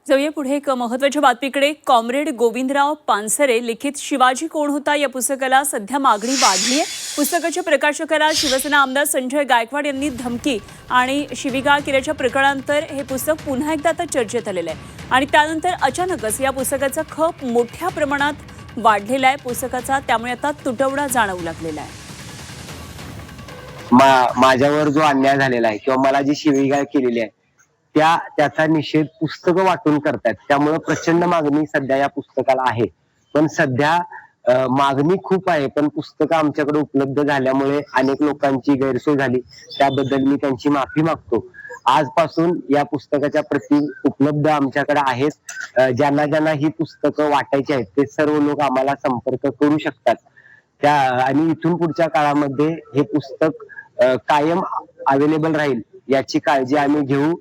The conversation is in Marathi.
जाऊया पुढे एक महत्त्वाच्या बातमीकडे. कॉम्रेड गोविंदराव पानसरे लिखित शिवाजी कोण होता या पुस्तकाला सध्या मागणी वाढली आहे. पुस्तकाच्या प्रकाशकाला शिवसेना आमदार संजय गायकवाड यांनी धमकी आणि शिवीगाळ केल्याच्या प्रकरणानंतर हे पुस्तक पुन्हा एकदा आता चर्चेत आलेलं आहे आणि त्यानंतर अचानकच या पुस्तकाचा खप मोठ्या प्रमाणात वाढलेला आहे पुस्तकाचा, त्यामुळे आता तुटवडा जाणवू लागलेला आहे. माझ्यावर जो अन्याय झालेला आहे किंवा मला जी शिवीगाळ केलेली आहे त्याचा निषेध पुस्तकं वाटून करतात. त्यामुळे प्रचंड मागणी सध्या या पुस्तकाला आहे. पण सध्या मागणी खूप आहे, पण पुस्तकं आमच्याकडे उपलब्ध झाल्यामुळे अनेक लोकांची गैरसोय झाली. त्याबद्दल मी त्यांची माफी मागतो. आजपासून या पुस्तकाच्या प्रती उपलब्ध आमच्याकडे आहेत. ज्यांना ज्यांना ही पुस्तकं वाटायची आहेत ते सर्व लोक आम्हाला संपर्क करू शकतात. आणि इथून पुढच्या काळामध्ये हे पुस्तक कायम अवेलेबल राहील याची काळजी आम्ही घेऊ.